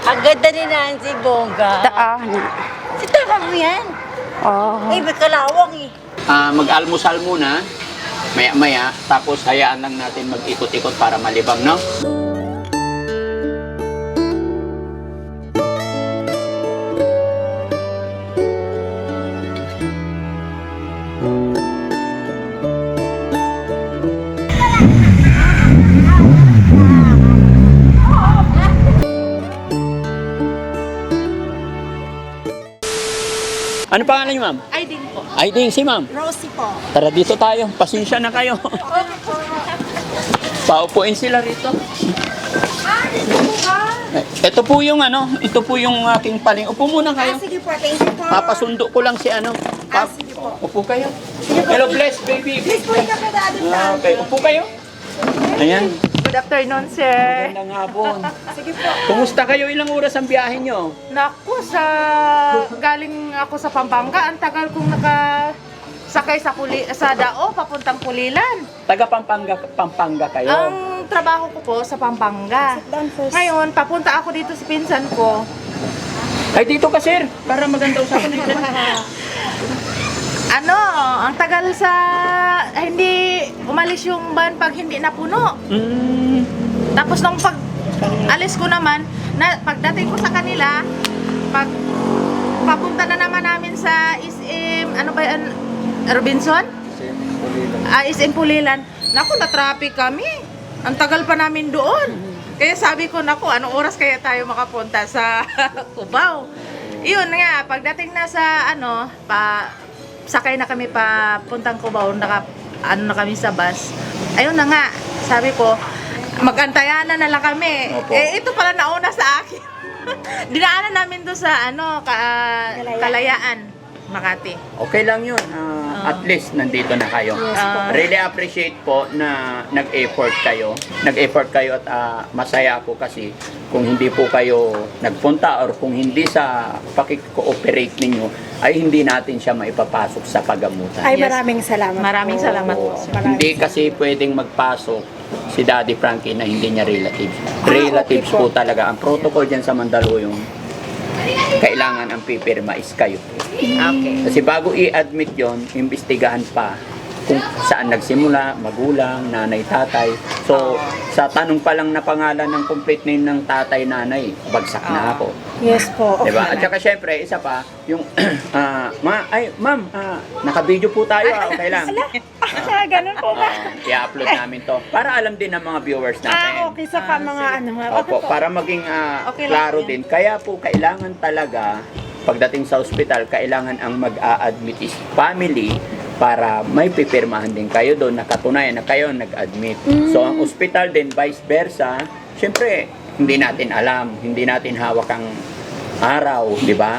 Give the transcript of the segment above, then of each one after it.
Ang ganda ni Nancy, bongga. Si tama mo yan. Oo. Ay, ba't kalawang eh? Mag-almusal muna, maya-maya, tapos hayaan lang natin mag-ikot-ikot para malibang, no? Ano pangalan niyo, ma'am? Ay, din po. Aiding, si ma'am. Rosie po. Tara dito tayo. Pasensya na kayo. Paupuin sila rito. Ito po yung ito po yung aking paling. Upo muna kayo. Sige po, thank you po. Papasundo ko lang si sige po. Upo kayo. Hello, bless baby. Please po, ikaw pa daan. Okay, upo kayo. Ayan. Good afternoon, sir. Magandang hapon. Sige po. Kumusta kayo? Ilang oras ang biyahe nyo? Naku, galing ako sa Pampanga. Ang tagal kong nakasakay sa Dao, papuntang Pulilan. Taga Pampanga kayo. Ang trabaho ko po sa Pampanga. Down first. Ngayon, papunta ako dito sa pinsan ko. Ay, dito ka, sir. Para maganda usapan dito. Ang tagal hindi umalis yung van pag hindi napuno. Tapos nung pag alis ko naman, pagdating ko sa kanila, pag papunta na naman namin sa SM, Robinson? SM Pulilan. Naku, na-traffic kami. Ang tagal pa namin doon. Kaya sabi ko, naku, anong oras kaya tayo makapunta sa Cubao? Iyon nga, pagdating na sa sakay na kami pa puntang Cubao, na kami sa bus. Ayun na nga, sabi ko, magantayan na lang kami. Opo. Ito pala nauna sa akin. Dinaanan namin doon sa Kalayaan, Makati. Okay lang yun. At least nandito na kayo. Really appreciate po na nag-effort kayo. Nag-effort kayo at masaya ako kasi kung hindi po kayo nagpunta or kung hindi sa pakikooperate ninyo, ay hindi natin siya maipapasok sa paggamutan. Ay, Yes. maraming salamat Maraming po. salamat po, sir. Hindi kasi pwedeng magpasok si Daddy Frankie na hindi niya relatives. Relatives okay po po. talaga. Ang protocol dyan sa Mandaluyong, kailangan ang pipirma is kayo. Okay. Kasi bago i-admit yon, imbestigahan pa kung saan nagsimula, magulang, nanay, tatay. So, sa tanong pa lang na pangalan ng complete name ng tatay, nanay, bagsak na ako. Yes po. Diba? At saka syempre, isa pa, yung, ma'am, naka-video po tayo, okay lang. Ganun po ba? I-upload namin to. Para alam din ng mga viewers natin. Okay sa mga Opo, para maging Okay lang klaro yan. din. Kaya po, kailangan talaga, pagdating sa ospital, kailangan ang mag-a-admit is family para may pipirmahan din kayo doon, nakatunayan na kayo nag-admit. So, ang ospital din, vice versa, syempre, hindi natin alam, hindi natin hawak ang araw, di ba?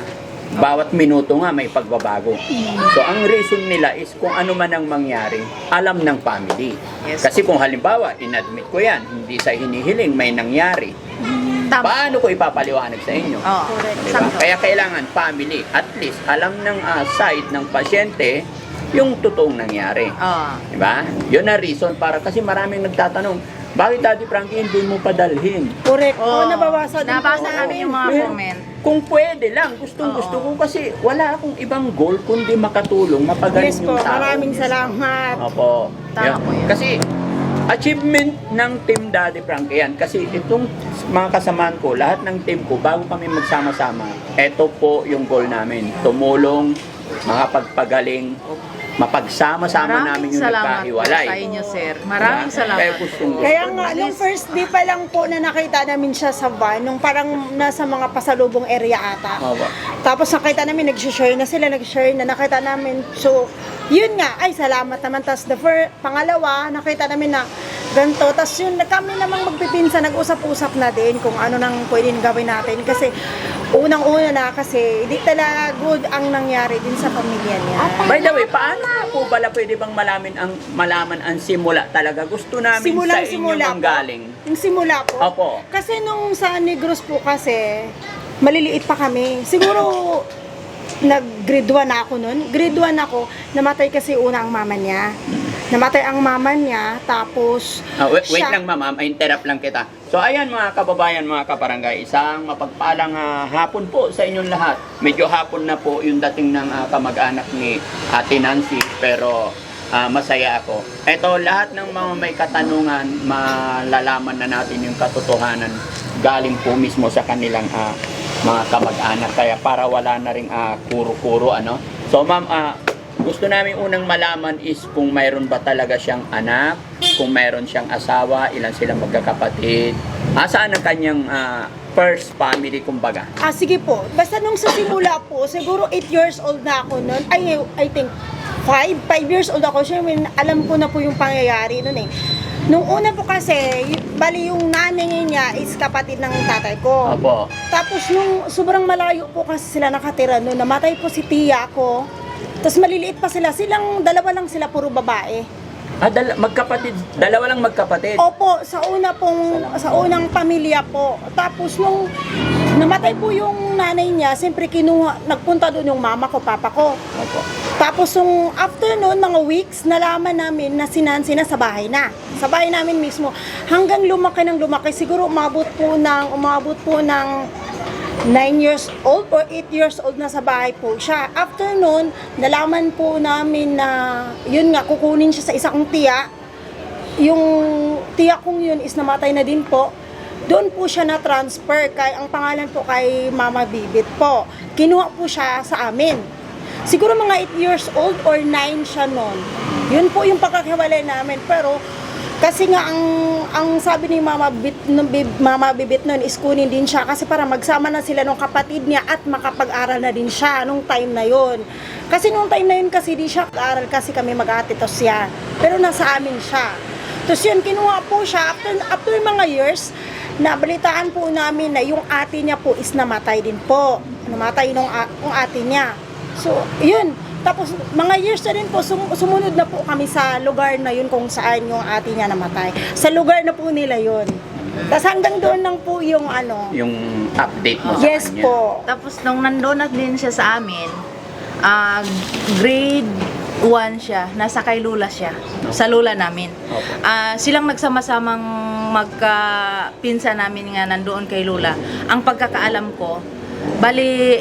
Bawat minuto nga may pagbabago. So, ang reason nila is kung ano man ang mangyari, alam ng family. Yes. Kasi kung halimbawa, in-admit ko yan, hindi sa hinihiling, may nangyari. Tama. Paano ko ipapaliwanag sa inyo? Oo. Diba? Kaya kailangan family, at least alam ng side ng pasyente yung totoong nangyari. Oo. Diba? Yun na reason para kasi maraming nagtatanong, bakit Daddy Frankie hindi mo padalhin? Correct. Oo. Nababasa din Nabasa po. namin yung mga Well, comment. Kung pwede lang, gusto ko kasi wala akong ibang goal kundi makatulong, mapagaling Yes po. yung tao. Maraming salamat. Opo. Tama po yan. Kasi achievement ng Team Daddy Frankie yan. Kasi itong mga kasamaan ko, lahat ng team ko, bago kami magsama-sama, eto po yung goal namin. Tumulong, makapagpagaling, mapagsama-sama namin yung salamat po nagkahiwalay. sa inyo, sir. Maraming Kaya salamat po. gustong Kaya nga, nung first day pa lang po na nakita namin siya sa van, nung parang nasa mga pasalubong area ata. Opo. Tapos nakita namin, nag-share na sila, nakita namin. So, yun nga, ay salamat naman. Tapos pangalawa, nakita namin na ganito. Tapos yun, kami namang magpipinsa, nag-usap-usap na din kung ano nang pwedeng gawin natin. Kasi unang-una na kasi hindi talaga good ang nangyari din sa pamilya niya. By the way, paano po bala pwede bang malaman ang simula talaga? Gusto namin sa inyo ang galing. Yung simula po. Opo. Kasi nung sa Negros po kasi, maliliit pa kami. Siguro, nag-grade 1 na ako nun. Grade 1 ako, namatay kasi una ang mama niya. namatay ang mama niya, tapos Wait siya- lang ma'am, interrupt lang kita. So ayan mga kababayan, mga kabarangay, isang mapagpalang hapon po sa inyong lahat. Medyo hapon na po yung dating ng kamag-anak ni Ate Nancy, pero masaya ako. Ito, lahat ng mga may katanungan, malalaman na natin yung katotohanan galing po mismo sa kanilang mga kamag-anak. Kaya para wala na rin kuro-kuro, ano. So ma'am, gusto namin unang malaman is kung mayroon ba talaga siyang anak, kung mayroon siyang asawa, ilan silang magkakapatid, saan ang kanyang first family, kumbaga. Sige po. Basta nung sa simula po, siguro 8 years old na ako noon. I think 5 years old ako. Siyempre, alam ko na po yung pangyayari noon eh. Nung una po kasi, bali yung nanay niya is kapatid ng tatay ko. Opo. Tapos nung sobrang malayo po kasi sila nakatira noon, namatay po si tiya ko. Tapos maliliit pa sila. Silang dalawa lang sila, puro babae. Magkapatid, dalawa lang magkapatid. Opo, sa unang pamilya po. Tapos nung namatay po yung nanay niya, siyempre nagpunta doon yung mama ko, papa ko. Opo. Tapos yung after noon, mga weeks, nalaman namin na si Nancy na sa bahay na. Sa bahay namin mismo. Hanggang lumaki ng lumaki, siguro umabot po ng 9 years old or 8 years old na sa bahay po siya. After noon, nalaman po namin na, yun nga, kukunin siya sa isang tiya. Yung tiya kong yun is namatay na din po. Doon po siya na-transfer, ang pangalan po kay Mama Bibit po. Kinuha po siya sa amin. Siguro mga 8 years old or 9 siya noon. Yun po yung pagkakahiwalay namin. Pero kasi nga ang sabi ni Mama Bibit noon is kunin din siya kasi para magsama na sila ng kapatid niya at makapag-aral na din siya nung time na yun. Kasi nung time na yun kasi di siya mag-aral kasi kami mag-atitos siya. Pero nasa amin siya. Tapos yun, kinuha po siya. After mga years, nabalitaan po namin na yung ate niya po is namatay din po. Namatay yung ate niya. So, yun. Tapos, mga years na rin po, sumunod na po kami sa lugar na yun kung saan yung ate niya namatay. Sa lugar na po nila yun. Tapos hanggang doon lang po yung Yung update mo sa yes kanya. po. Tapos nung nandoon na din siya sa amin, grade 1 siya, nasa kay Lula siya, sa Lula namin. Opo. Silang nagsama-samang magkapinsa namin nga nandoon kay Lula. Ang pagkakaalam ko, bali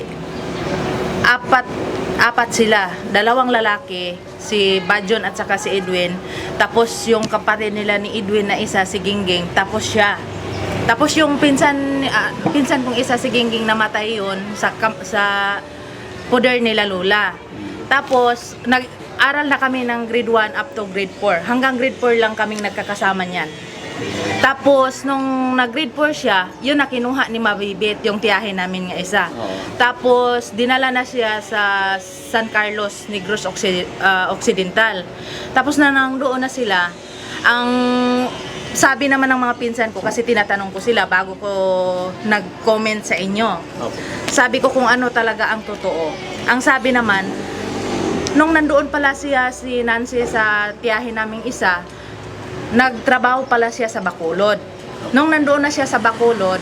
apat sila, dalawang lalaki, si Badjon at saka si Edwin. Tapos yung kapatid nila ni Edwin na isa, si Gingging, tapos siya. Tapos yung pinsan kong isa, si Gingging, namatay yun sa poder nila Lula. Tapos nag-aral na kami ng grade 1 up to grade 4. Hanggang grade 4 lang kaming nagkakasama niyan. Tapos, nung nag-grade 4 siya, yun na kinuha ni Mabibit, yung tiyahin namin nga isa. Oo. Tapos, dinala na siya sa San Carlos, Negros Occidental. Tapos, doon na sila, ang sabi naman ng mga pinsan ko, kasi tinatanong ko sila bago ko nag-comment sa inyo. Opo. Sabi ko kung ano talaga ang totoo. Ang sabi naman, nung nandoon pala si Nancy sa tiyahin naming isa, nagtrabaho pala siya sa Bacolod. Nung nandoon na siya sa Bacolod,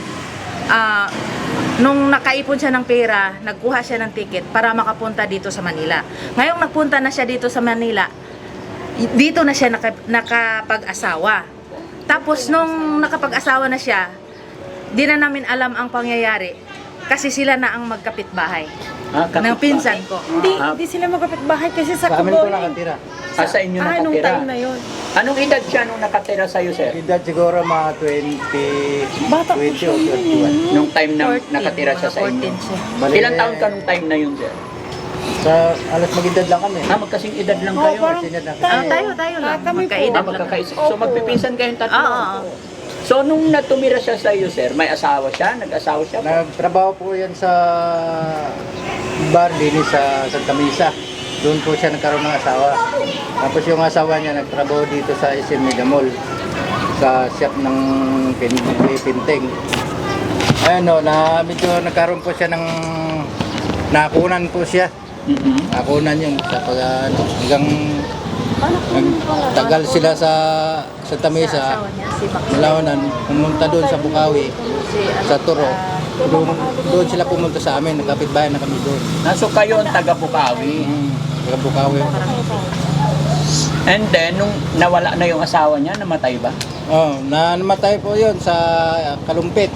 nung nakaipon siya ng pera, nagkuha siya ng ticket para makapunta dito sa Manila. Ngayong nagpunta na siya dito sa Manila, dito na siya nakapag-asawa. Tapos nung nakapag-asawa na siya, di na namin alam ang pangyayari kasi sila na ang magkapitbahay ng pinsan ko. Hindi sila magkapitbahay kasi sa Sa amin po Kuboy. nakatira. Sa inyo Nung nakatira. time na yun. Anong edad siya nung nakatira sa'yo, sir? Edad siguro mga 20, Bata po 20 siya o 21. Nung time na 14, nakatira siya sa mga inyo? 14 siya. Bali, Ilang taon ka nung time na yun, sir? Sa alas magedad lang kami. Magkasing edad lang Oo, kayo. parang Sinad na Tayo lang. kami po. Magkaedad lang. Magkakaisa. So, Opo. magpipinsan kayong tatlo. Oo. So, nung natumira siya sa iyo, sir, may asawa siya? Nag-asawa siya po? Nagtrabaho po yan sa bar din sa Santa Misa. Doon po siya nagkaroon ng asawa. Tapos yung asawa niya nagtrabaho dito sa SM Mega Mall sa shop ng Pinting. Ayun o, medyo nagkaroon po siya ng nakunan po siya. Mhm. Nakunan yung sa hanggang tagal sila sa Santa Misa. Asawa niya, si Max. Malawanan, pumunta doon sa Bukawi, sa Turo. Doon sila pumunta sa amin, nagkapit-bayan na kami doon. So, kayo ang taga Bukawi. Taga Bukawi. And then, nung nawala na yung asawa niya, namatay ba? Oh, namatay po yun sa Kalumpit.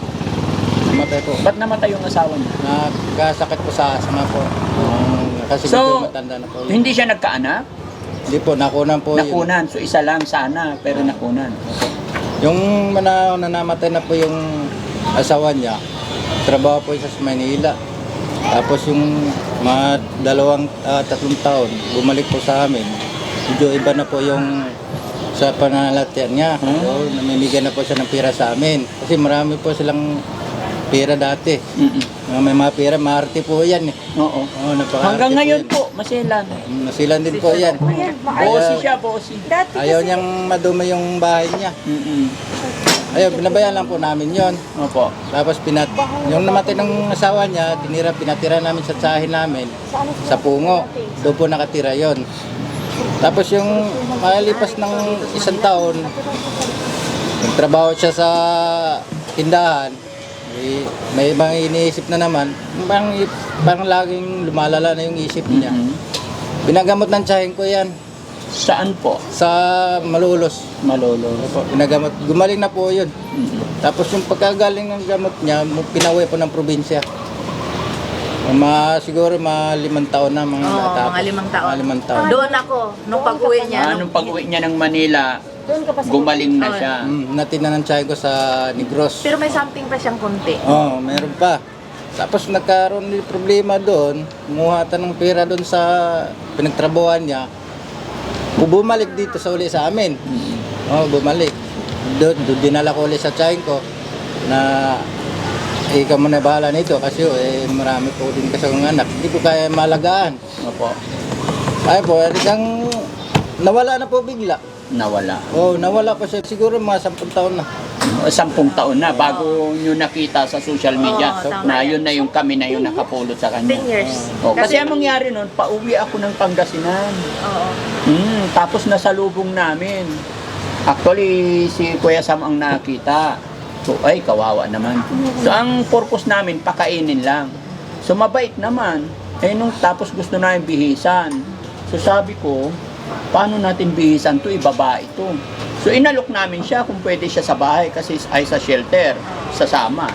Namatay po. Ba't namatay yung asawa niya? Nagkasakit po sa asma po. Kasi So, medyo matanda na po yun. Hindi siya nagkaanak? Hindi po, nakunan po yun. Nakunan. So, isa lang sana, pero nakunan. Yung namatay na po yung asawa niya, trabaho po siya sa Manila. Tapos yung mga 3 taon, bumalik po sa amin. Medyo iba na po yung sa pananalatian niya. So, namimigay na po siya ng pera sa amin. Kasi marami po silang pera dati. May mga pera, maarte po yan. Oo. Oh, napakaarte Hanggang ngayon yan. po, masilan. Nasilan din po yan. Bossy siya, bossy. Dati Ayaw kasi, niyang madumi yung bahay niya. Ayaw, binabayan lang po namin yon. Opo. Tapos yung namatay ng asawa niya, pinatira namin sa tsahin namin sa Pungo. Doon po nakatira yon. Tapos yung makalipas ng 1 taon, nagtrabaho siya sa tindahan. May ibang iniisip na naman, parang laging lumalala na yung isip niya. Pinagamot ng tsahin ko yan Saan po? sa Malolos. Malolo. Pinagamot, gumaling na po yun. Tapos yung pagkagaling ng gamot niya, pinauwi po ng probinsya. Siguro 5 taon na mga Oo, natapos. mga 5 taon. Mga 5 taon. Doon ako, nung pag-uwi niya. Nung pag-uwi niya ng Manila, doon ka pa sa gumaling na Oo. siya. Natina ng tsahin ko sa Negros. Pero may something pa siyang konti. Meron pa. Tapos nagkaroon ng problema doon, kumuha ng pera doon sa pinagtrabuhan niya. Bumalik dito sa uli sa amin. Bumalik. Doon dinala ko ulit sa tsahin ko na ikaw mo na bahala nito kasi marami po din kasi akong anak. Hindi ko kaya malagaan. Opo. Ay po, nawala na po bigla. Nawala. Nawala po siya. Siguro mga 10 taon na. 10 taon na bago nyo nakita sa social media Oo, tama na yan. yun na yung kami na yung nakapulot sa 10 kanya. years. Kasi ang mangyari nun, pauwi ako ng Pangasinan. Oo. Tapos nasalubong namin. Actually, si Kuya Sam ang nakita. So, ay, kawawa naman. So, ang purpose namin, pakainin lang. So, mabait naman. Nung tapos gusto namin bihisan. So, sabi ko, paano natin bihisan to? Ibaba ito. So, inalok namin siya kung pwede siya sa bahay kasi ay sa shelter, sasama.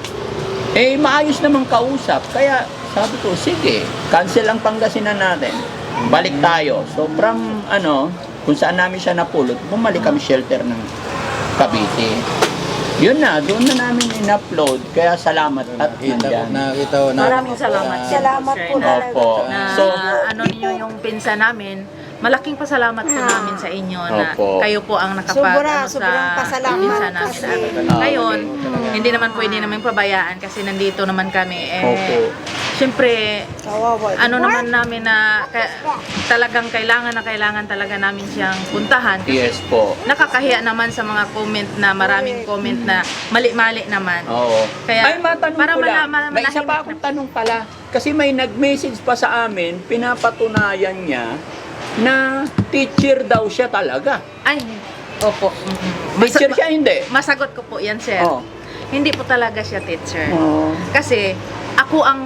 Maayos naman kausap. Kaya, sabi ko, sige, cancel ang Pangasinan natin. Balik tayo. So, from, kung saan namin siya napulot, bumalik kami shelter ng Cavite. Yun na, doon na namin in-upload. Kaya salamat at nandyan. Nakita ko na. Maraming salamat. Salamat po talaga. Opo. Na So, niyo yung pinsa namin. Malaking pasalamat po namin sa inyo na Opo. kayo po ang Sobrang sa pasalamat pinsa namin. kasi- Ngayon, hindi naman pwede namin pabayaan kasi nandito naman kami. Opo. Siyempre, Kawawa. naman namin na talagang kailangan talaga namin siyang puntahan. Yes po. Nakakahiya naman sa mga comment na maraming comment na mali-mali naman. Oo. Kaya, Ay, matanong para ko lang. malaman- May isa pa akong tanong pala. Kasi may nag-message pa sa amin, pinapatunayan niya na teacher daw siya talaga. Ay, opo. Teacher siya, hindi? Masagot ko po yan, sir. Oo. Hindi po talaga siya teacher. Oo. Kasi ako ang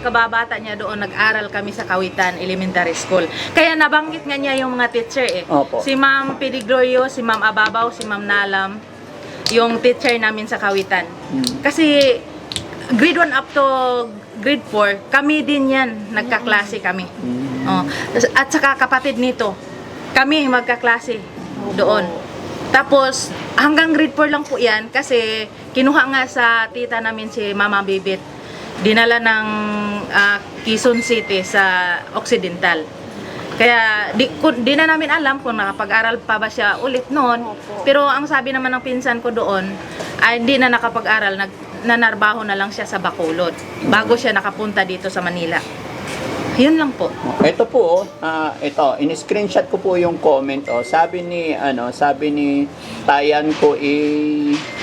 kababata niya doon, nag-aral kami sa Kawitan Elementary School. Kaya nabanggit nga niya yung mga teacher eh. Opo. Si Ma'am Pediglorio, si Ma'am Ababaw, si Ma'am Nalam, yung teacher namin sa Kawitan. Kasi grade 1 up to grade 4, kami din yan, nagkaklase kami. Oh. At saka kapatid nito, kami magkaklase doon. Tapos, hanggang grade 4 lang po yan kasi kinuha nga sa tita namin si Mama Bibit. Dinala ng Quezon City sa Occidental. Kaya di na namin alam kung nakapag-aral pa ba siya ulit noon. Pero ang sabi naman ng pinsan ko doon, ay hindi na nakapag-aral, nanarbaho na lang siya sa Bacolod bago siya nakapunta dito sa Manila. Yun lang po. Ito po, ito, in-screenshot ko po yung comment. Sabi ni Tayan ko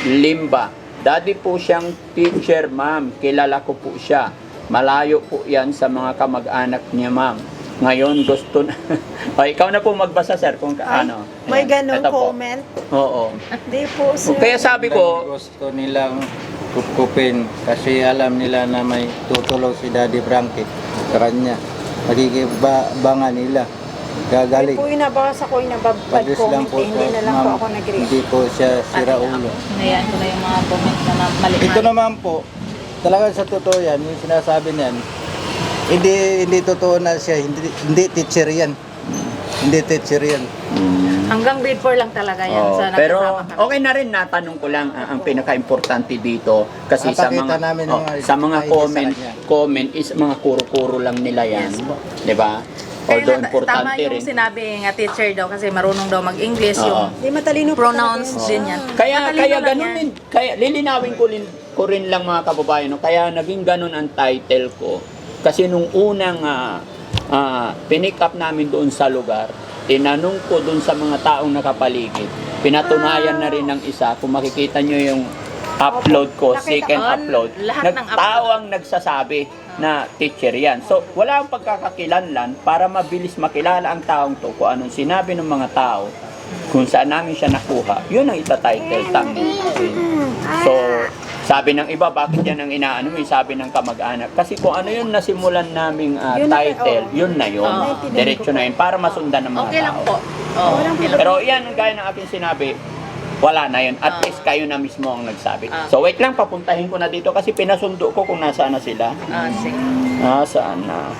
Limba. Daddy po siyang teacher, ma'am. Kilala ko po siya. Malayo po yan sa mga kamag-anak niya, ma'am. Ngayon gusto na... ikaw na po magbasa, sir, kung ano. May Ayan, ganun ito po. comment. Oo. Hindi po, sir. Kaya sabi ko, Gusto nilang kupkupin kasi alam nila na may tutulong si Daddy Frankie sa kanya. Magigibanga nila. gagaling. Po inabasa ko, inababad Padres lang comment, po hindi siya, na lang po ma'am. ako nag-react. Hindi po siya sira ulo. Hinayaan ko na yung mga comment na mali. Ito naman po, talagang sa totoo yan, yung sinasabi niyan, hindi totoo na siya, hindi teacher yan. Hindi teacher yan. Hanggang grade 4 lang talaga yan. Oh, sa pero nagkasama kami. okay na rin, natanong ko lang ang pinaka-importante dito kasi sa Napakita mga namin yung sa mga ID comment sa kanya. comment is mga kuro-kuro lang nila yan. Yes po. 'Di ba? Kaya Although tama importante yung rin. sinabi nga teacher daw kasi marunong daw mag-English Oo. yung Hindi matalino po pronouns talaga din yun. yan. Kaya Matalino lang ganun yan. din. Kaya lilinawin ko rin lang mga kababayan, no? Kaya naging ganun ang title ko. Kasi nung unang pinick up namin doon sa lugar, tinanong ko doon sa mga taong nakapaligid. Pinatunayan na rin ng isa. Kung makikita nyo yung upload ko, Nakita second ko. upload, Lahat ng nagtao ang nagsasabi na teacher yan. So, wala akong pagkakakilanlan para mabilis makilala ang taong to kung anong sinabi ng mga tao, kung saan namin siya nakuha. Yun ang ita-title thumbnail. So, sabi ng iba, bakit yan ang inaano mo? Sabi ng kamag-anak. Kasi kung ano yun nasimulan naming Yun na- title, oo. yun na yun. Oo. Diretso na yun para masundan ng mga Okay lang tao. po. Oh, okay lang. Pero yan, gaya ng aking sinabi, wala na yun. At least kayo na mismo ang nagsabi. Ah. So wait lang, papuntahin ko na dito kasi pinasundo ko kung nasaan na sila. Sige. Nasaan na?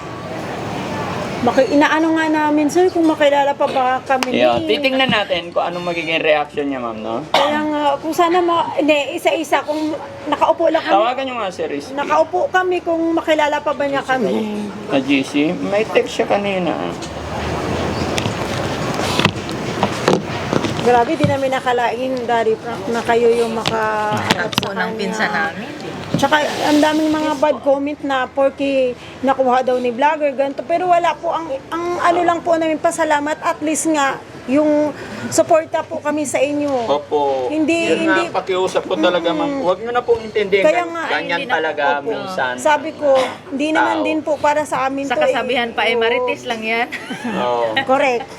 Inaano nga namin, sir, kung makilala pa ba kami. Yeah, ni- titingnan natin kung anong magiging reaction niya, ma'am, no? Kaya nga, kung sana hindi, isa-isa, kung nakaupo lang kami. Tawagan niyo nga si Rizky. Nakaupo kami kung makilala pa ba niya kami. Na GC, may text siya kanina. Grabe, di namin nakalain, Daddy Frank, na kayo yung makaharap Ako sa ng kanya. pinsan namin. Tsaka, ang daming mga bad comment na porque nakuha daw ni vlogger, ganito. Pero wala po, ang ano lang po namin pasalamat, at least nga, yung suporta po kami sa inyo. Opo. Hindi- Yun hindi- nga, pakiusap ko talaga, ma'am. Huwag niyo na pong intindihin. Kaya nga, ganyan hindi na- talaga opo. minsan. Sabi ko, hindi naman Tao. din po para sa amin Sa to. kasabihan pa, Oo. marites lang yan. Oo. Correct.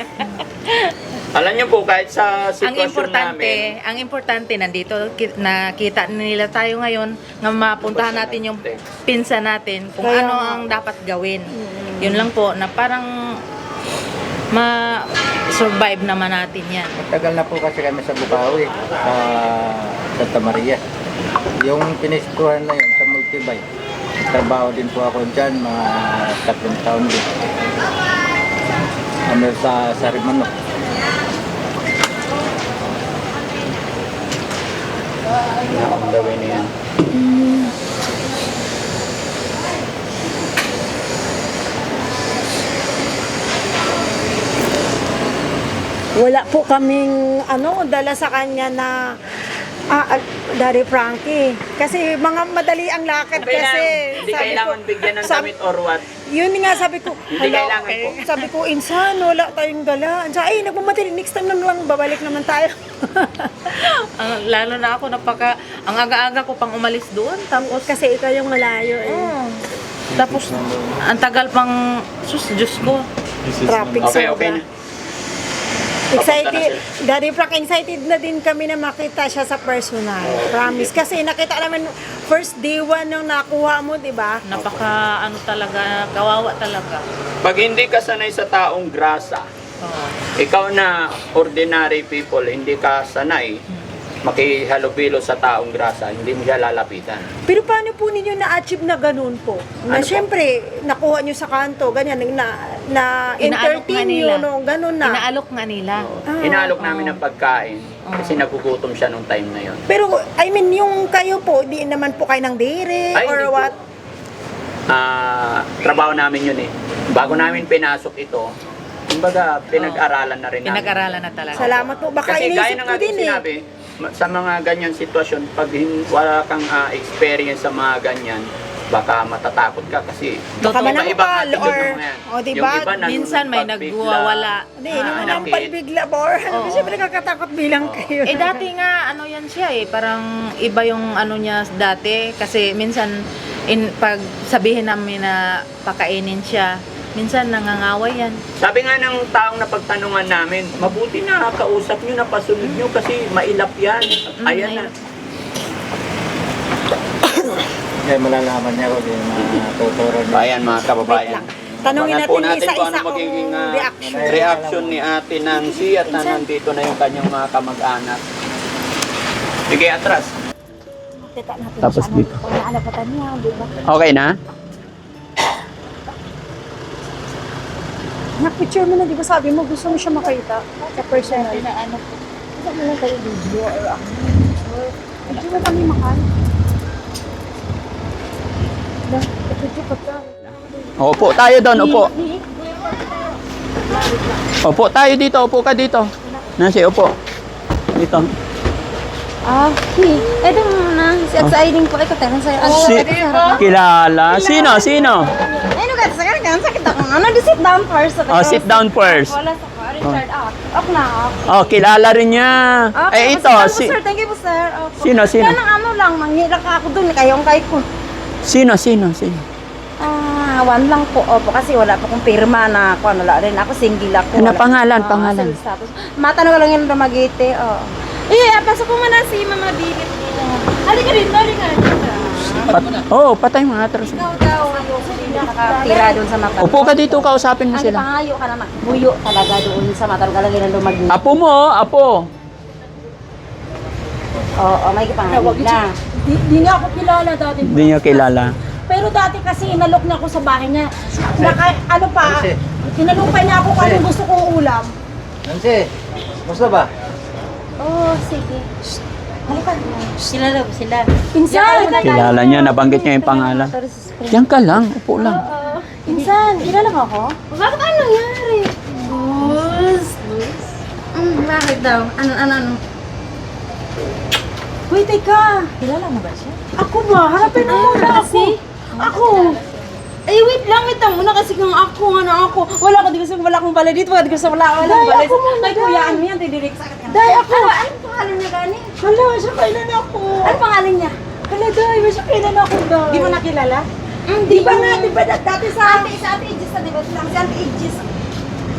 Alam niyo po, kahit sa sitwasyon namin, ang importante nandito nakita nila tayo ngayon na mapuntahan natin yung pinsa natin kung Kaya ano nga. ang dapat gawin. Yun lang po na parang ma-survive naman natin yan. Tagal na po kasi kami sa Bukawi, sa Santa Maria. Yung pinistuhan na yun sa Multibike. Trabaho din po ako dyan, mga 3 taon din. Ano sa Sarimano. ang gawin niya. Wala po kaming dala sa kanya na Daddy Frankie. Kasi mga madali ang lakad kasi. Hindi sabi kailangan ko- bigyan ng sabi- damit or what. Yun nga sabi ko, Hindi "Hala, kailangan po." Sabi ko, insan, wala tayong dala. Sa nagmamadali, next time na lang, babalik naman tayo. Lalo na ako ang aga-aga ko pang umalis doon tapos Kasi ikaw yung malayo eh. tapos ang tagal pang Diyos ko. Traffic Okay, sobra. okay na. Excited, Daddy Frank, excited na din kami na makita siya sa personal. Promise. Kasi nakita namin first day 1 nung nakuha mo, di ba? Napaka talaga, kawawa talaga. Pag hindi ka sanay sa taong grasa, Oo. ikaw na ordinary people, hindi ka sanay makihalubilo sa taong grasa, hindi mo siya lalapitan. Pero paano po ninyo na-achieve na ganun po? Na Ano po? syempre, nakuha nyo sa kanto, ganyan, Inaalok nga entertain nila. nyo, no? Ganun na. Inaalok nga nila. Inaalok namin ng pagkain kasi nagugutom siya nung time na yon. Pero, I mean, yung kayo po, di naman po kayo ng dere Ay, or hindi po. what? Trabaho namin yun eh. Bago namin pinasok ito, kumbaga pinag-aralan na rin namin. Pinag-aralan na talaga. Salamat po. Baka Kasi gaya inisip ng ko ating din eh. sinabi, sa mga ganyan sitwasyon, pag wala kang experience sa mga ganyan, baka matatakot ka kasi Baka Totoo. manangkal iba-ibang attitude or, ng mga yan. o diba? Yung iba Minsan may nagpapabigla. nagwawala. Hindi, hindi mo Ah, nang nakit. palbigla ba? Or, Oo. siyempre nakakatakot bilang kayo. Eh dati nga ano yan siya eh, parang iba yung ano niya dati kasi minsan pag sabihin namin na pakainin siya, minsan nangangaway yan. Sabi nga ng taong napagtanungan namin, mabuti na kausap nyo, napasunod nyo kasi mailap yan. Ayan na. Kaya malalaman niya kung yung mga tuturo niya. Ayan mga kababayan. Tanungin Abangan po natin natin kung isa-isa ano magiging kung reaction. reaction ni ate Nancy at na nandito na yung kanyang mga kamag-anak. Sige, atras. Kita natin Tapos siya, dito. kung naalapatan niya, di ba? Okay na? Nak-picture mo na, di ba sabi mo, gusto mo siya makita sa personal. Ano po? Sabi mo kayo video or ano. Video mo kami makal. Video ka pa. Opo, tayo doon, opo. Opo, tayo dito, opo ka dito. Nancy, opo. Dito. Ito muna. Si exciting po. Ito tayo sa'yo. Kilala. Sino? Ay, nugat sa kan sakit ako. Ano, di sit down first. Oh, sit down first. Wala sa ko. Richard, ok na. Oh, kilala rin niya. Eh, ito. Sir, thank you po, sir. Opo. Sino? Yan ang ano lang, manghira ka ako dun. Kayong kay ko. Sino? One lang po. Opo, kasi wala pa kong pirma na ako. Ano rin ako, single ako. Ano, Wala- pangalan, Oo, pangalan. civil status. Matanong ko lang yung lumagite. Oo. Pasok ko muna si Mama Bilit. Halika rin, halika rin. Patay mo. Atras. Ikaw daw, hindi nakatira doon sa mata. Upo ka dito, kausapin mo Ang sila. pangayo ka naman. Buyo talaga doon sa mata. Galang ilang lumagite. Apo mo, apo. Oo, may pangayo na. Di niya ako kilala dati. Hindi niyo kilala. Pero dati kasi inalok niya ako sa bahay niya. Ano pa, Nancy. tinalupay niya ako kung anong gusto kong ulam. Nancy, gusto ba? Sige. Kilala ko sila. Insan! Kilala niya, nabanggit niya yung pangalan. Diyan ka lang, upo lang. Insan, kilala mo ako? Bakit ano nangyari? Bakit daw? Ano? Uy, teka. Kilala mo ba siya? Ako ba? Harapin mo muna ako. Ako. Ay, wait lang muna kasi kung ako, wala ko, di ko wala akong balay dito, di ko sa wala Day, balay. ako muna, Ay, Day. kuya, ano yan, tidirik sa akin. Day, ako. Anong pangalan niya gani? Hala, siya kailan ako. Anong pangalan niya? Hala, Day, siya kailan ako, Day. Di mo nakilala? Di ba nga, di ba dati sa... Sa ate Aegis na, di ba? Lang si ate Aegis.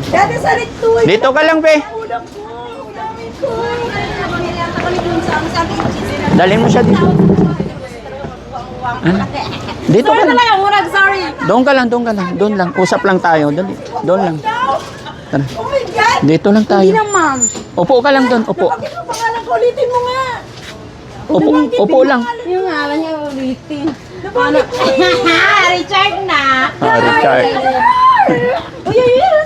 Dati sa Rituy. Dito ka lang, be. Ulam ko, ulamin ko. Nabangilihan ako ni dun sa ate Aegis. Dalhin mo siya dito. Dito ka lang. Sorry. Doon ka lang. Doon lang. Usap lang tayo. Dali. Doon lang. Tara. Oh my God! Dito lang tayo. Ma'am. Upo ka lang doon. Upo. Bakit ang pangalan ko? Ulitin mo nga. Upo lang. Yung ngalan niya ulitin. Nabanggit ko Richard na. Richard. Uy,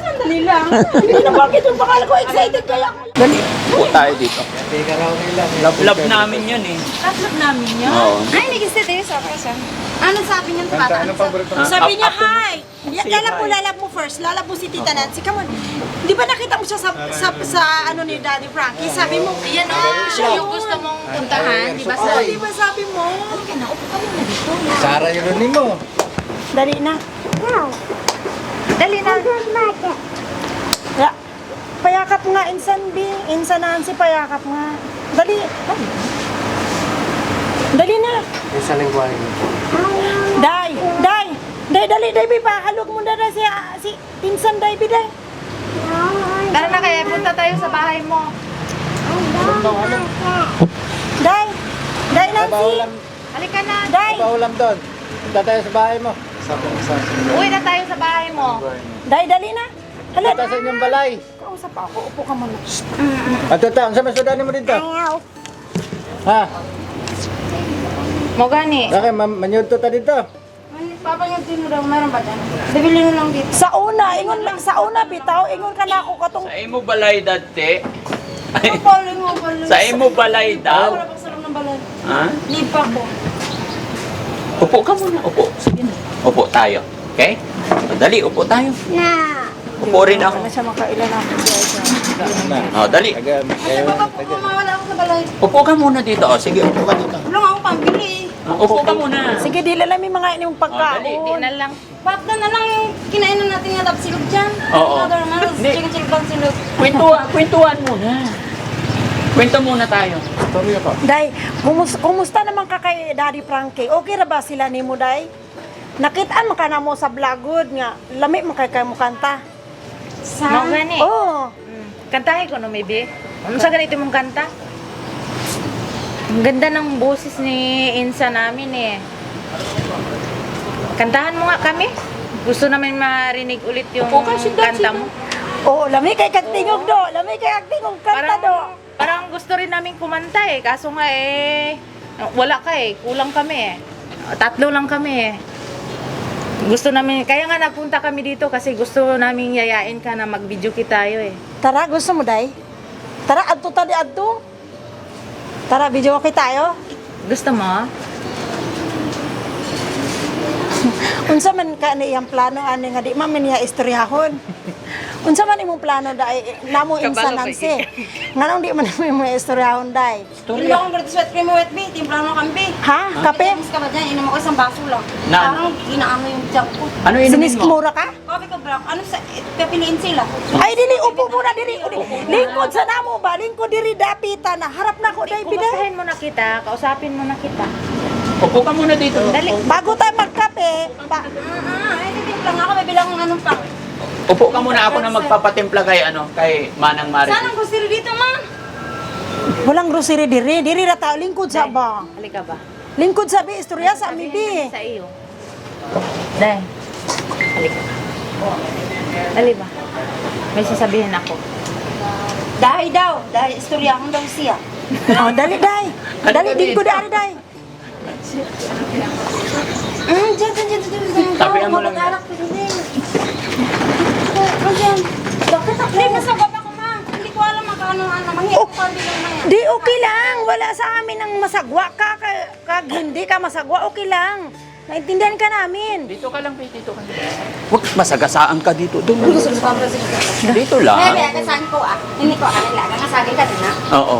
sandali lang. Hindi na bakit yung pangalan ko. Excited kaya ako. Dali. Upo tayo dito. Teka raw nila. Love namin yun eh. Tatlog namin yun. Oo. Ay, nag-isip tayo sa kasi. Ano sabi niya sa bata? Anong paborito mo? Sabi niya, Apo. hi! Lalab mo first. Lalab mo si Tita Nancy. Come on. Di ba nakita mo siya sa ano ni Daddy Frankie? Sabi mo, Yan o, yung gusto mong puntahan, di ba? oh, di ba sabi mo? Sara yun rin mo. Dali na. Dali na. Ya, payakap nga, Insan B. Insan Nancy, payakap nga. Dali. Dali na. Isa lingwahe mo. Day, dali, Day, halog mo na si Insan Day, Day. Tara na kaya, punta tayo sa bahay mo. Day, Nancy. Paulam, Halika na. Day, paulam doon. Punta tayo sa bahay mo. Uwi na tayo sa bahay mo. Day, dali na. Hala, Punta sa inyong balay. kausap ako. Upo ka muna. At ito, ang samasudanin mo dito. Ha? Mo gani. Bakit, manyunto ta dito. Papa niya tinuro, meron ba dyan? Bibili mo lang dito. Sa una, bitaw, ingon ka na ako katong Sa imo balay dati. Paling mo, paling. Sa imo balay daw. Wala pang sarap ng balay. Ha? Lipa ko. Upo ka muna. Upo. Sige na. Upo tayo. Okay? Dali, upo tayo. Upo rin ako. na siya makailan ako. Oh, dali. Papa po, mawala ako sa balay. Upo ka muna dito. Oh, sige, upo ka dito. Wala nga akong pambili. Upo ka muna. Sige, di lalami mga inyong dali. pagkaon. Di na lang. Bakit na lang kinainan natin nga tapos silog dyan? Oo. Hindi. Chicken bang silog. Kwentuhan muna. Kwento muna tayo. Sorry ako. Day, kumusta naman ka kay Daddy Frankie? Okay ra ba sila nimo, Day? Nakitaan man ka na mo sa vlogod nga lami man kay mo kanta. Mo gani. Oh, Kantahin ko no, maybe. Ano sa ganito mong kanta? Ang ganda ng boses ni Insa namin eh. Kantahan mo nga kami. Gusto namin marinig ulit yung Opo, kasi kanta mo. Oo, lami kay kagtingog do. Lami kay kagtingog kanta do. Parang gusto rin namin kumanta eh. Kaso nga wala ka eh. Kulang kami eh. 3 lang kami eh. Gusto namin, kaya nga nagpunta kami dito kasi gusto namin yayain ka na mag-video tayo eh. Tara, gusto mo, day? Tara, adto tadi adto. Tara, video okay tayo. Gusto mo? Unsa man ka ni iyang plano ani nga di man niya istoryahon. Unsa man imong plano dai namo insanansi. Nganong di man mo istoryahon dai? Hindi akong graduate cream wet be, timpla mo kambi. Ha? Kape? Mas ka ba dyan, inom ako isang baso lang. Na- Parang ginaano yung job ko. Ano inumin Sinis mo? mura ka? Coffee ko bro, ano sa, pipiliin sila. Ay dili upo muna diri. Lingkod sa namo ba? Lingkod diri dapita na harap na ko dai pida. Kumustahin mo na kita, kausapin mo na kita. Upo ka muna dito. Dali. Bago tayo magkape, Ay, timpla nga ako, may bilang anong pang. Upo ka muna, ako na magpapatimpla kay kay Manang Mari. Saan ang gusto dito, ma? walang grocery diri. Diri ra tao lingkod sa ba. Halika ba? Lingkod sa bi istorya sa ami bi. Sa iyo. Dahil. Halika. Dali ba? May sasabihin ako. Dahil daw, dahil istorya akong daw siya. Oh, dali dai. Dali lingkod ari dai. Diyan. Tabihan mo lang. Magalak ko din. Diyan. Bakit ako? Hindi, masagap ako, ma. Hindi ko alam magkano ano. Mahirap pa rin lang na yan. Di okay lang. Wala sa amin ang masagwa ka. Kag hindi ka masagwa, okay lang. Naintindihan ka namin. Dito ka lang, dito ka lang. Huwag masagasaan ka dito. Doon. Dito lang. Kasaan ko ah. Hindi ko alam lang. Nasagay ka din ah. Oo.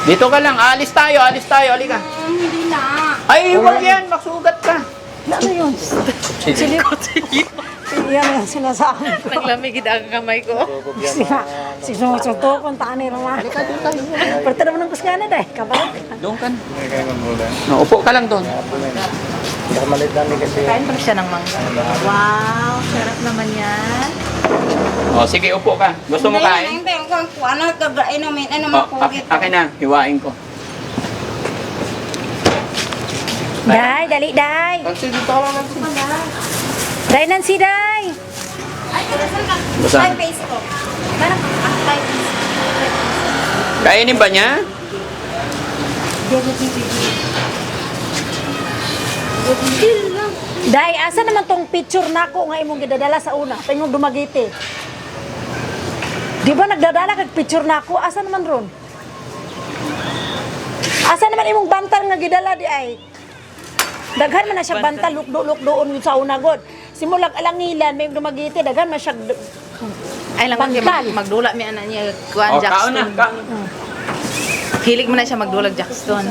Dito ka lang. Alis tayo. Halika. Hindi na. Ay, huwag yan. Maksugat ka. Ano yun? Yan ang sinasabi. Naglamigid ang kamay ko. Si Susunto, kung taan ni Roma. Pero naman ng kusgana dahil. Kabalag. Doon ka na. No, upo ka lang doon. Kamalit namin kasi. Kain pa siya ng mangga. Wow, sarap naman yan. O, sige, upo ka. Gusto mo kain? Hindi, ano, kagainumin, ano, O, makugit. akin na. Hiwain ko. Day, dali, day. Day, Nancy, day. Ay, karasan ka. Basta. Ay, face ko. Parang, ay, face. Kainin ba niya? Day, asa naman tong picture nako nga imong gidadala sa una? Tingog dumagiti. Di ba nagdadala kag picture nako? Asa naman ron? Asa naman imong bantal nga gidala di ay? Daghan man na siya bantal lukdo-lukdoon yun sa una god. Simulag alangilan may dumagiti daghan man siya Ay lang Bantal. magdula mi anak niya kuan O, kaon na. Jackson. Kaon. Hilig mo na siya magdulag Jackson.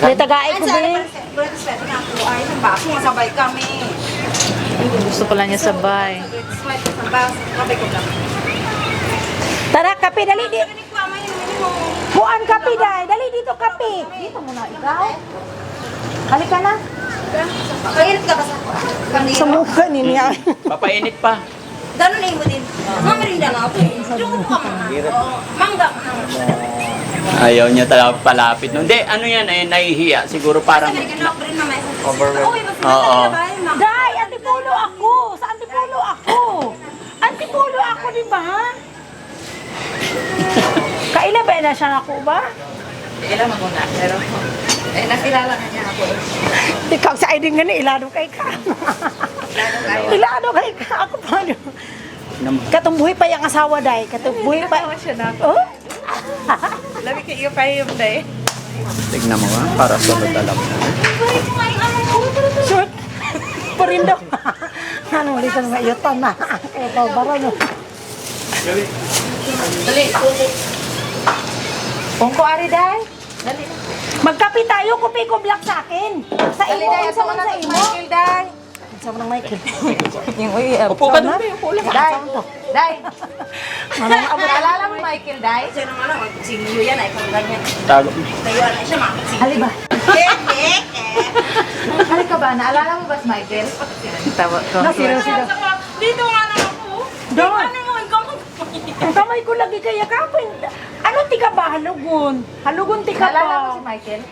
may tagaay ko Ay, din. Brother Sweat nga po. Ay, isang baso, masabay kami. Gusto pala niya sabay. Sweat, isang baso, sabay ko lang. Tara kape dali di. Hindi ko amay yung mo. Kuan kape day. Dali dito kape. Dito muna ikaw. Halika na. Kainit ka ba sa kandila? Sa mukha ni niya. Papainit pa. Ganun na mo din. Mamirinda na ako. Diyo ka mga. Mangga ka na. Ayaw niya talaga palapit. No? Hindi, ano yan, nahihiya. Siguro parang... Oo. Day, antipolo ako. Sa antipolo ako. Antipolo ako, di ba? Kaila ba na siya ako ba? Ilan maguna pero nakilala na niya ako. Ikaw sa ID nga ni ilado kay ka. Ilado kay ka. Ako pa. Katumbuhi pa yung asawa, day. Katumbuhi pa. siya na ako. Oh? Labi ka iyo pa yung day. Tignan mo ha, para sunod alam mo. Short. Parindo. Anong litan nga iyatan na. Ito, bara no. Dali. Pungko ari day. Dali. Magkape tayo, kupi ko black sa akin. Sa Dali imo, day sa sa man sa imo. Michael day. Sa man ng Michael. Yung uy. Upo ka doon, upo lang. Day. Day. Manang abot. Naalala mo Michael day? Siya naman lang, sinyo yan ay kung ganyan. Tago. Tayuan na siya, makakasing. Haliba. Halika ba? Naalala mo ba si Michael? Tawa ko. Nasiro sila. Dito nga na ako. Doon. Ano mo, ikaw Ang kamay ko lagi kaya kapin. Ano tika ba? Halugon. Halugon tika Naalala mo ba? si Michael?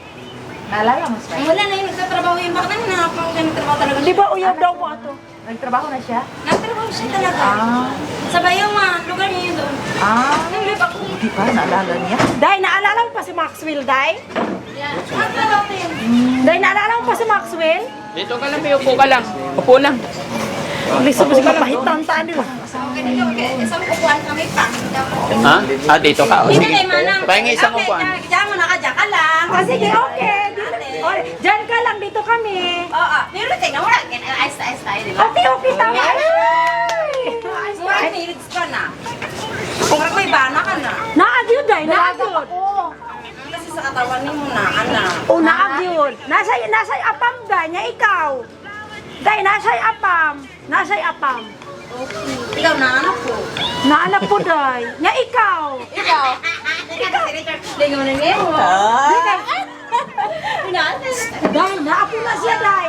Naalala mo, Spy? Wala na yung nagtatrabaho yun. Bakit naman nakapang nagtrabaho talaga Di ba uyab daw mo ato? Nagtrabaho na siya? Nagtrabaho siya talaga. Ah. Sa Bayoma, lugar niya yun doon. Ah. Nag-live ako. Hindi pa, naalala niya. Day, naalala mo pa si Maxwell, Day? Nagtrabaho ko yun. Day, naalala mo pa si Maxwell? Dito ka lang, may upo ka lang. Upo lang. Lisa mo si kapahitan taan nila. Okay, dito. Isang kukuhan kami pa. Ha? Ah, dito ka. O, Hindi sige. kay Manang. Pahingi isang upuan. Diyan mo nakadya ka lang. O sige, okay. O, dyan ka lang, dito kami. Oo. Pero tingnan mo lang. Ayos tayo, di ba? Okay, okay, tama. Murag minutes ka na. Murag may bana ka na. Naagyod, Day, naagyod. Kasi sa katawan ni mo na, anak. O, naagyod. Nasa'y apam, Day, niya ikaw. Day, nasa'y apam. Nasa'y apam. Ikaw na, anak ko. Naanak po, Day. Niya ikaw. Ikaw. Ikaw. Lingaw na niya mo. Day, naapod na siya, Day.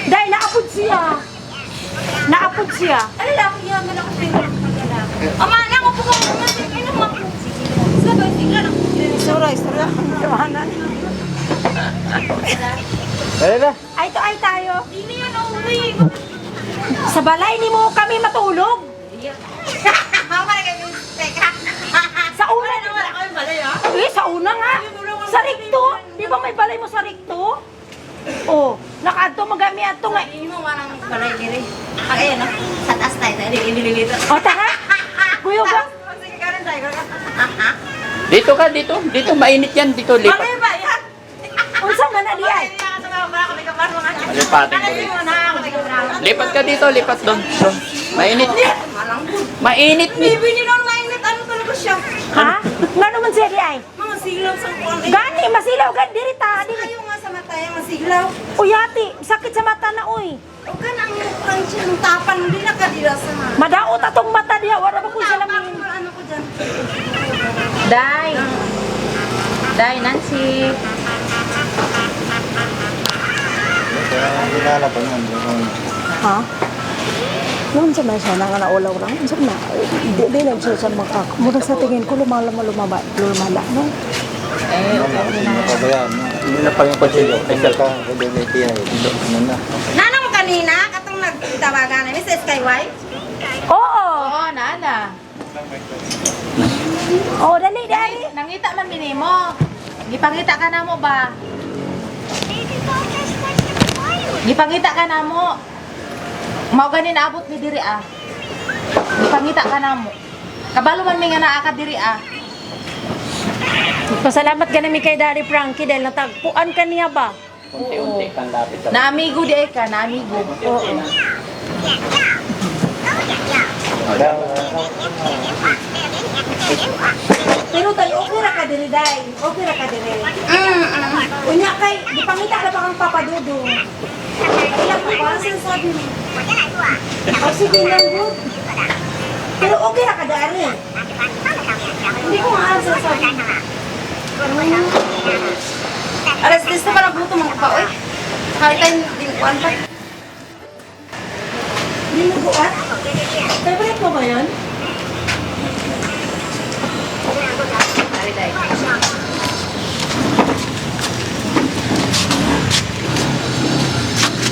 Day, naapod siya. Naapod siya. Ano lang, yan man ako pinag Ama, nang upo ko naman. Ano mo? Sabay, tingnan ako. Isura. Johanan. Dali na. Ay, to ay tayo. Hindi yan uwi. Sa balay ni mo kami matulog. Mama, teka. Sa una. Wala ko yung balay, ha? Eh, sa una nga. Sa rikto. Di ba may balay mo sa rikto? Oh, nakaadto magami ato nga. Hindi mo walang balay diri. Ang ayan, no? Sa taas tayo. Dili-dili. O, tara. Kuya ba? Sige ka rin tayo. Dito ka, dito. Dito, mainit yan. Dito, lipat. Bakit ba yan? Unsa man na di ay? Lipatin ko rin. Lipat ka dito, lipat doon. Doon. Mainit. Mainit. Bibi niyo nang mainit. Ano talaga siya? Ha? Ngano man siya di ay? Mga silaw sa kuwan. Gani, masilaw gan diri ta. Dili. Ayaw nga sa mata yung masilaw. Uyati, sakit sa mata na uy. O ka nang yung siya ng tapan. Hindi nakadira sa mga. Madaot atong mata diha, wala ba ko siya Tapan lamin. mo ano ko dyan. Day, Nancy. Kilala pa nun. Ha? Noon sa may siya nga naulaw lang. Sa na, di na siya sa makak. Muna sa tingin ko lumala, no? Eh, okay na. Pabayaan mo. Hindi na pa yung konsilyo. Tinggal ka, kuduliti ay. Ano na. Nanang kanina, katong nagtawagan namin sa Skyway. Oo. Oo, naala. Oh, dali, dali. Nangita man minimo. Gipangita ka na mo ba? Gipangita ka na mo. Mao ganin abot mi diri ah. Gipangita ka na mo. Kabalo man mi nga naa ka diri ah. Pasalamat ka namin kay Daddy Frankie dahil natagpuan ka niya ba? Unti-unti kang lapit sa... Na amigo di ay ka, na amigo. Oo. Pero tayo, okay ra ka diri, Day. Okay ra ka diri. Unya kay, di pangita na ba kang papadudo? Ilang pa ang sinasabi mo? O sige lang, good. Pero okay ra ka dari. Hindi ko nga ang sinasabi mo. Alas, dis na parang buto mga pa, oy. Kahit tayo dinuan pa. Hindi mo buat? Favorite mo ba yun?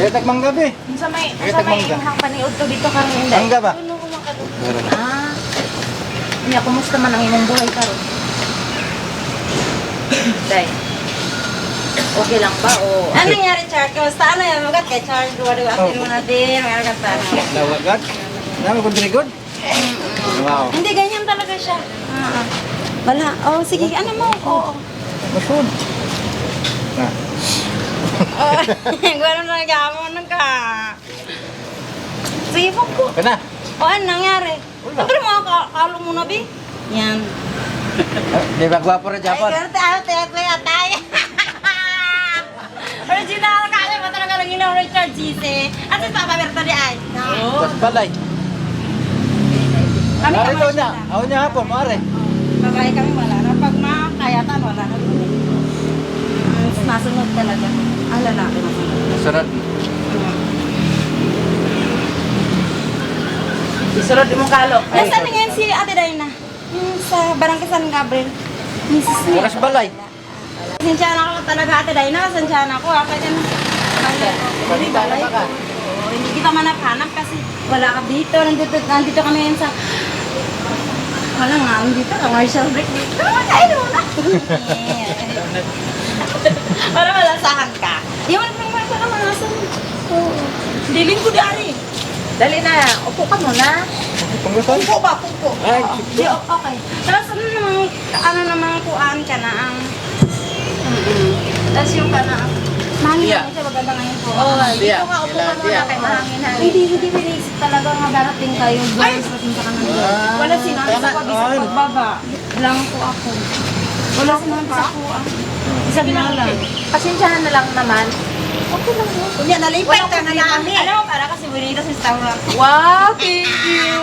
Kaya tagmang gabi. Sa may Kaya tagmangga. imong paniud to dito kang inday. Mangga ba? Ah. Niya kumusta man ang imong buhay karon? Day. Okay lang ba o Ano nangyari, Char? Kamusta? Ano yan? Magat kay Char. Duwa-duwa. Atin mo na din. Mayroon ka pa. Nawagat. Dami kong dirigod. Wow. Hindi, ganyan talaga siya. Wala. Oh, sige. Ano mo? Oo. Masud. Na. Gano'n na nag-aamon ka. Sige po ko. Kana. O, ano nangyari? Ano mo kalo mo na, Bi? Yan. Di ba gwapo rin Ay, Japan? ganun tayo. Atay. Original ka. Ano ba talaga lang yun ang Richard Gise? At sa Papa Berto di ay. Tas balay. Kami Mare naman daw na. Ako niya hapon, mare. Babae kami wala na. Pag makayatan, wala na. Masunod talaga. Ang lalaki masunod. Sunod. isurod imong kalo? Nasaan na ngayon si Ate Dayna? Yung sa Barangay San Gabriel. Mrs. Smith. Bukas balay. Pasensya na ako talaga ate dahil nasensya na ako. Kaya na. Balita na ba ka? Oo, hindi kita manap-hanap kasi wala ka dito. Nandito kami ngayon sa... Wala nga, nandito. Commercial break dito. Kain mo na. Para malasahan ka. Di mo naman ka naman nasan. Diling ko dari. Dali na, upo ka muna. Pungko ba? Pungko. Ay, Di, okay. Tapos ano namang kuan ka na ang... Tapos yung ka na ang... Mahangin Yeah. naman siya, maganda ngayon po. Oo, Tia, dito nga, upo ka Tia, muna Tia. kay mahangin hangin. Hindi pinisip talaga nga darating kayo. Ay! Pasensya ka na doon. Wala sinabi sa pag-isa pagbaba. Lang po ako. Wala sinabi sa kuha. Isa na lang. Pasensyahan na lang naman. Okay lang yun. Kunya, nalipay ka na namin. Alam mo, para kasi bonita sa restaurant. Wow, thank you!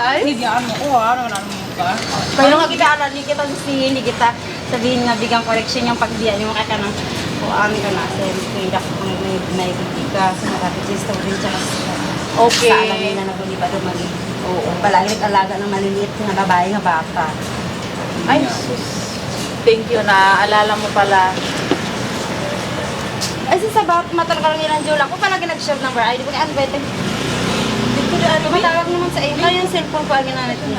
Ay, Bigyan mo ko, ano mo ka? Pero nga kita, hindi kita sisihin, hindi kita sabihin nga bigyan correction yung pagbiyan yung kaya ka ng kuhaan ka na. Kasi kaya kung may hindi ka, sa nakapit sa restaurant siya kasi okay. sa alam nila na buli pa dumali. Oo, palagi nag-alaga ng maliliit na babae nga bata. Ay, sus. Thank you na alala mo pala. Ay, sa sabat, matalakang nilang Jola ko, palagi nag-share number ID ko ni Anbete. Dito di ano, matawag naman sa email. Yung cellphone ko, agin na natin.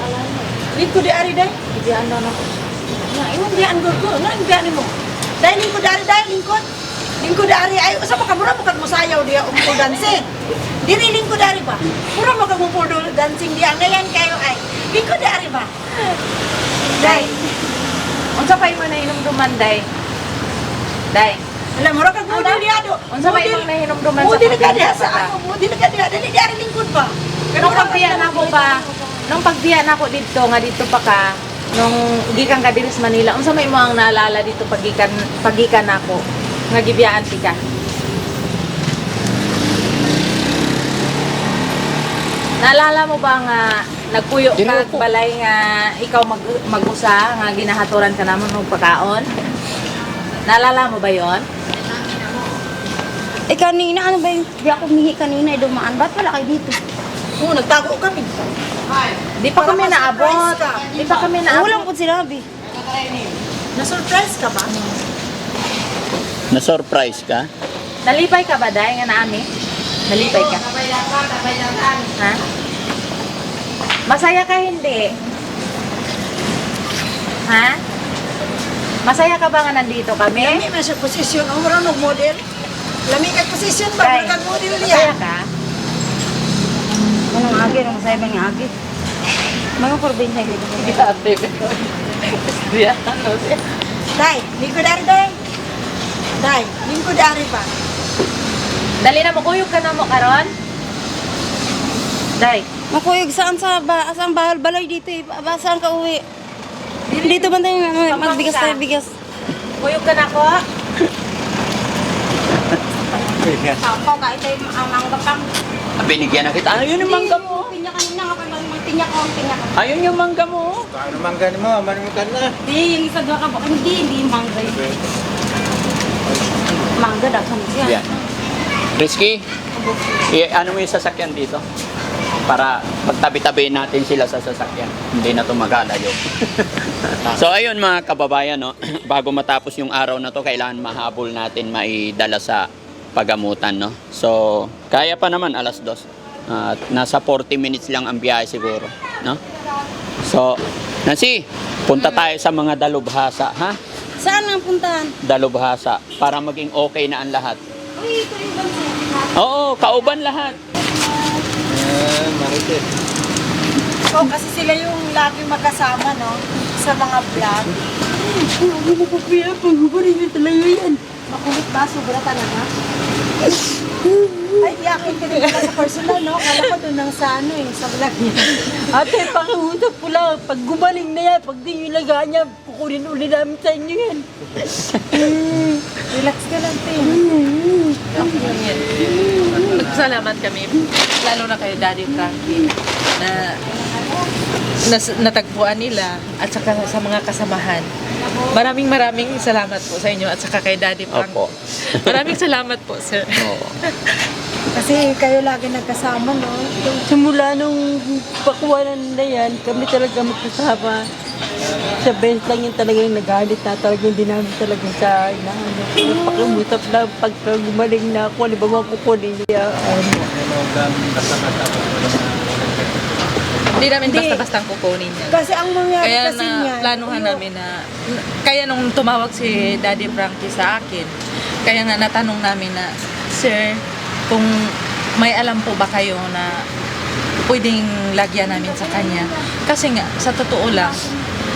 Lingko ko dari day. Ibiyaan daw na ko. Na imo diyan gud ko. Na diyan mo. Dahil lingko dari day lingkod. Lingko dari ay usa pa ka mura mo kag musayaw diya umpo dancing. Diri lingko dari ba? Mura mo kag umpo dancing diya ngayon kayo ay. Lingko dari ba? Day, unsa pa mo na hinumduman, Day? Day, Wala mura kag mo diya do. unsa pa imong nahinumduman sa Mudi na ka diya sa pagkakata? ako. Mudi na ka diya dali dari lingkod ba? Nung pagbiyan ako pa, nung pagbiyan ako dito, nga dito pa ka, nung gikan ka diri sa Manila, unsa may mo ang naalala dito pagikan ako, nga gibiyaan ti ka? Naalala mo ba nga nagpuyo ka balay nga ikaw mag-usa nga ginahaturan ka namon ng pagkaon? Naalala mo ba 'yon? Eh kanina, ano ba yung di ako humihi kanina, dumaan. Ba't wala kayo dito? Oo, nagtago kami. Di pa kami Para naabot. ma-surprise ka. Di pa kami naabot. Walang ko sinabi. Na-surprise ka ba? Na-surprise ka? Nalipay ka ba, Day, nga naami? Nalipay ka? Ha? Masaya ka hindi? Ha? Masaya ka ba nga nandito kami? Lami man siya posisyon. Ang mura ng model. Lami kag posisyon ba? Day, Mura kag model masaya diya. ka? Anong agi? Anong masaya ba ng agi? Mga probinsya yung dito. Day, lingko dari day. Day, lingko dari ba? Dali na mo, kuyog ka na mo karon? Day, Makuyog saan saan bahal balay dito eh. Saan ka uwi? Dito ba tayo magbigas tayo bigas? kuyog ka na ko? Ako, kahit tayo ang mangga pang. Binigyan na kita. Ano yun yung mangga mo? Pinya kanina nga pag magpinya ko, pinya ko. Ayun yung mangga mo. Paano manggan mo? Manunutan na. Hindi, yung isa doon ka ba? Hindi yung mangga yun. Mangga, dakan siya. Yan. Risky, ano mo yung sasakyan dito? Para pagtabi-tabihin natin sila sa sasakyan. Hindi na ito magalayo. So ayun mga kababayan, no? Bago matapos yung araw na to, kailangan mahabol natin maidala sa pagamutan. No? So kaya pa naman alas 2. At nasa 40 minutes lang ang biyahe siguro. No? So, Nancy, punta tayo sa mga dalubhasa, ha? Saan ang puntahan? Dalubhasa, para maging okay na ang lahat. Uy, ito yung bansa. Oo, kauban lahat. Marites. Oo, kasi sila yung laging magkasama, no? Sa mga vlog. Hindi mo pa kaya, pag-ubarin niyo talaga yan. Makulit ba? Sobra talaga? Ay, di akin ka din pala sa personal, no? Kala ko doon lang sa ano eh, sa vlog niya. Ate, pakiusap ko lang. Pag gumaling na yan, pag di nyo ilagaan niya, kukunin uli namin sa inyo yan. Relax ka lang, Tim. Salamat kami, lalo na kay Daddy Frankie, na natagpuan nila at saka sa mga kasamahan. Maraming salamat po sa inyo at saka kay Daddy Frankie. Opo. Maraming salamat po, sir. Oo. Kasi kayo lagi nagkasama, no? Simula nung pakuwanan na yan, kami talaga magkasama. Sa best lang yun talagang nagalit na talagang hindi namin talaga sa inaano. Pakimusap na pagka gumaling na ako, di ba makukunin niya. Hindi namin Hindi. basta-bastang kukunin yan. Kasi ang mangyari Kaya kasi na niya, planuhan namin na, kaya nung tumawag si Daddy Frankie sa akin, kaya nga natanong namin na, Sir, kung may alam po ba kayo na pwedeng lagyan namin sa kanya? Kasi nga, sa totoo lang,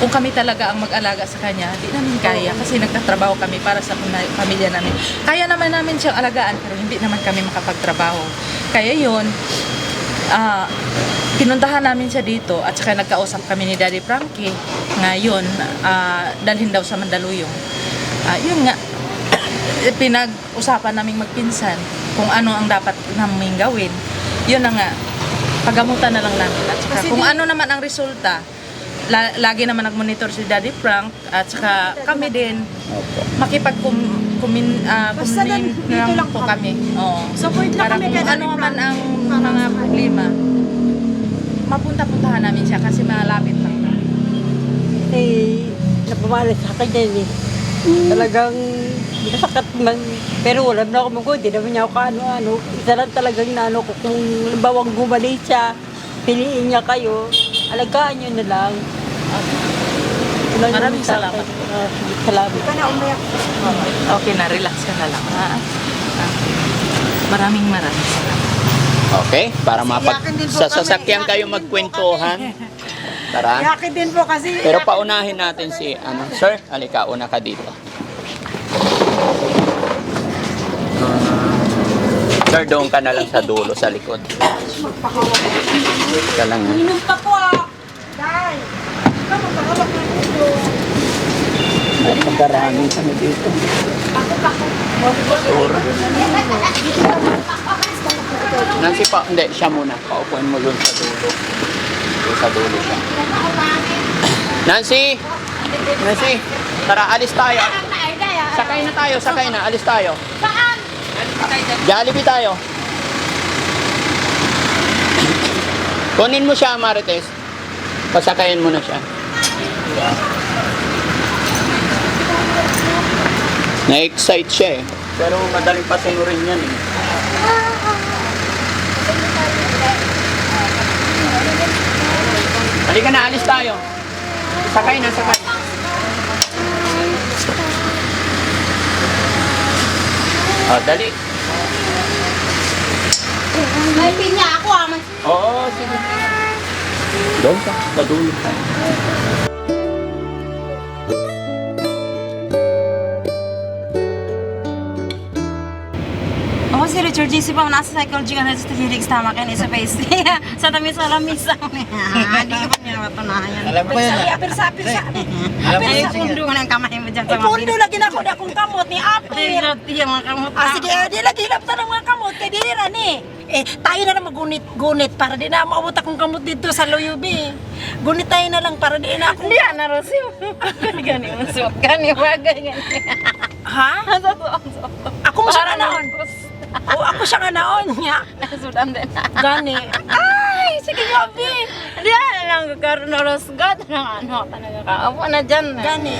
kung kami talaga ang mag-alaga sa kanya, di namin kaya kasi nagtatrabaho kami para sa pamilya namin. Kaya naman namin siyang alagaan pero hindi naman kami makapagtrabaho. Kaya yun, pinuntahan namin siya dito at saka nagkausap kami ni Daddy Frankie ngayon, dalhin daw sa Mandaluyong. Yun nga, pinag-usapan naming magpinsan kung ano ang dapat namin gawin. Yun na nga, pagamutan na lang namin. At saka Kasi kung ano naman ang resulta, lagi naman nag-monitor si Daddy Frank at saka kami din Opo. makipag-kumin Basta dito lang po kami. kami. Oo. Support lang Para kami kung kay ano Daddy man Frank. ang mga problema, mapunta-puntahan namin siya kasi malapit lang. Eh, napamala sa akin yan eh. Talagang nasakit man. Pero wala na ako magod. Di naman niya ako ano-ano. Isa lang talagang naano ko. Kung bawang gumaling siya, piliin niya kayo, alagaan niyo na lang. Maraming salamat. Salamat. Ka na umiyak. Okay na, relax ka na lang. Ha? Maraming salamat. Okay, para Iyakin din po sa kami. sasakyan kayo Iyakin din po magkwentuhan. Tara. Yakin din po kasi. Pero paunahin natin si Sir, halika, una ka dito. Sir, doon ka na lang sa dulo, sa likod. Ka lang. Ha? Inom pa po Day. Ikaw magpahawak ng ulo. Ay, pagkaraming kami dito. Nancy pa, hindi, siya muna. Paupuin mo doon sa dulo. Doon sa dulo siya. Nancy! Nancy! Tara, alis tayo. Sakay na tayo, sakay na. Alis tayo. Saan? Jollibee tayo. Kunin mo siya, Marites. Pasakayin mo na siya. Na-excite siya eh. Pero madaling pasunurin yan eh. Halika na, alis tayo. Sakay na, sakay. Oh, dali. May pinya ako Oo, sige. Doon ka, sa dulo ka. Ako si Richard J. Sipang nasa psychology ka na sa Helix tama kayo sa face. Sa tamis sa lamisa. Hindi ka pa niya matunayan. Alam ko yan. Apir-sapir sa Alam ko Ay, yan. pundo ka ng kamay mo dyan sa Pundo lagi na ako na akong kamot ni Apir. Yung mga kamot. Sige, di lagi hilap ta ng mga kamot kay dira ni. Tayo na lang magunit-gunit para di na maabot akong kamot dito sa Loyubi. Gunit tayo na lang para di na ako. Hindi, narosim. Gani mo suot. Gani, bagay. Ha? Ako mo siya nga naon. O ako siya nga naon niya. Nasudan din. Gani. Ay, sige Yobi. Hindi, lang kakaroon na rosgat. Ano, talaga ka. Apo na dyan. Gani.